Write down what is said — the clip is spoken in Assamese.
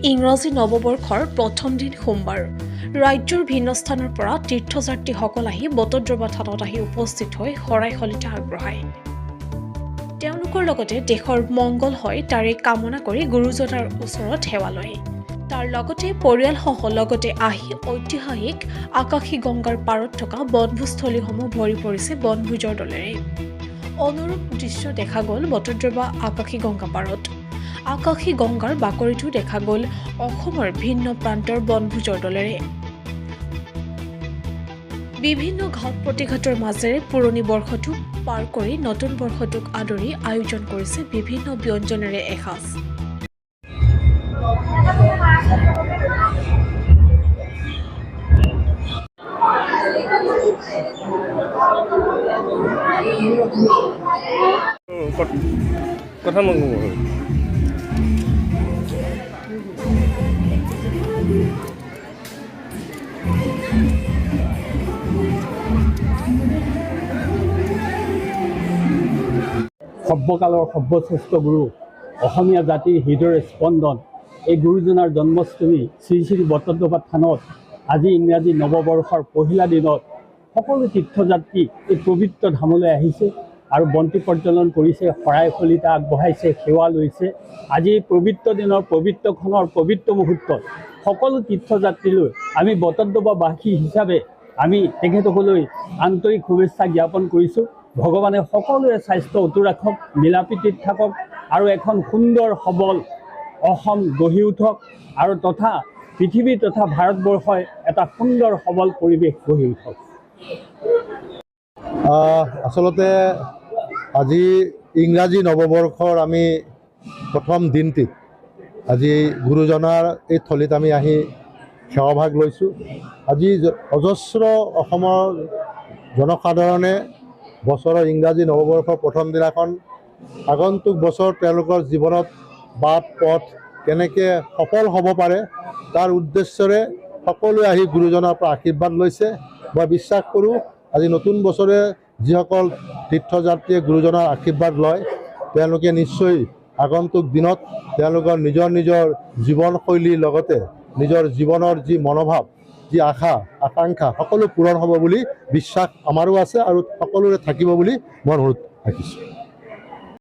ইংৰাজী নৱবৰ্ষৰ প্ৰথম দিন সোমবাৰ ৰাজ্যৰ ভিন্ন স্থানৰ পৰা তীৰ্থযাত্ৰীসকল আহি বটদ্ৰৱা থানত আহি উপস্থিত হৈ শৰাই শলিতা আগবঢ়ায়। তেওঁলোকৰ লগতে দেশৰ মংগল হয় তাৰে কামনা কৰি গুৰুজনাৰ ওচৰত সেৱা লয়। তাৰ লগতে পৰিয়ালসহ লগতে আহি ঐতিহাসিক আকাশী গংগাৰ পাৰত থকা বনভোজস্থলীসমূহ ভৰি পৰিছে বনভোজৰ দলেৰে। অনুৰূপ দৃশ্য দেখা গ'ল বটদ্ৰৱা আকাশী গংগা পাৰত। আকাশী গংগাৰ বাকৰিটো দেখা গ'ল অসমৰ ভিন্ন প্ৰান্তৰ বনভোজৰ দলেৰে। বিভিন্ন ঘাট প্ৰতিঘাটৰ মাজেৰে পুৰণি বৰ্ষটোক পাৰ কৰি নতুন বৰ্ষটোক আদৰি আয়োজন কৰিছে বিভিন্ন ব্যঞ্জনেৰে এসাঁজ। কথা সৰ্বকালৰ সৰ্বশ্ৰেষ্ঠ গুৰু অসমীয়া জাতিৰ হৃদয়ৰ স্পন্দন এই গুৰুজনাৰ জন্মস্থলী শ্ৰী শ্ৰী বটদ্ৰৱা থানত আজি ইংৰাজী নৱবৰ্ষৰ পহিলা দিনত সকলো তীৰ্থযাত্ৰী এই পবিত্ৰ ধামলৈ আহিছে আৰু বন্তি প্ৰজ্বলন কৰিছে, শৰাই শলিতা আগবঢ়াইছে, সেৱা লৈছে। আজি এই পবিত্ৰ দিনৰ পবিত্ৰখনৰ পবিত্ৰ মুহূৰ্তত সকলো তীৰ্থযাত্ৰীলৈ আমি বটদ্ৰৱাবাসী হিচাপে আমি তেখেতসকললৈ আন্তৰিক শুভেচ্ছা জ্ঞাপন কৰিছোঁ। ভগৱানে সকলোৰে স্বাস্থ্য অটুট ৰাখক, মিলাপ্ৰীতিত থাকক আৰু এখন সুন্দৰ সবল অসম গঢ়ি উঠক আৰু তথা পৃথিৱী তথা ভাৰতবৰ্ষই এটা সুন্দৰ সবল পৰিৱেশ গঢ়ি উঠক। আচলতে আজি ইংৰাজী নৱবৰ্ষৰ আমি প্ৰথম দিনটিত আজি গুৰুজনাৰ এই থলীত আমি আহি সেৱাভাগ লৈছোঁ। আজি অজস্ৰ অসমৰ জনসাধাৰণে বছৰৰ ইংৰাজী নৱবৰ্ষৰ প্ৰথম দিনাখন আগন্তুক বছৰ তেওঁলোকৰ জীৱনত বাট পথ কেনেকৈ সফল হ'ব পাৰে তাৰ উদ্দেশ্যৰে সকলোৱে আহি গুৰুজনাৰ পৰা আশীৰ্বাদ লৈছে। মই বিশ্বাস কৰোঁ আজি নতুন বছৰে যিসকল তীৰ্থযাত্ৰীয়ে গুৰুজনাৰ আশীৰ্বাদ লয় তেওঁলোকে নিশ্চয় আগন্তুক দিনত তেওঁলোকৰ নিজৰ নিজৰ জীৱনশৈলীৰ লগতে নিজৰ জীৱনৰ যি মনোভাৱ, যি আশা আকাংক্ষা সকলো পূৰণ হ'ব বুলি বিশ্বাস আমাৰো আছে আৰু সকলোৰে থাকিব বুলি মই অনুৰোধ ৰাখিছোঁ।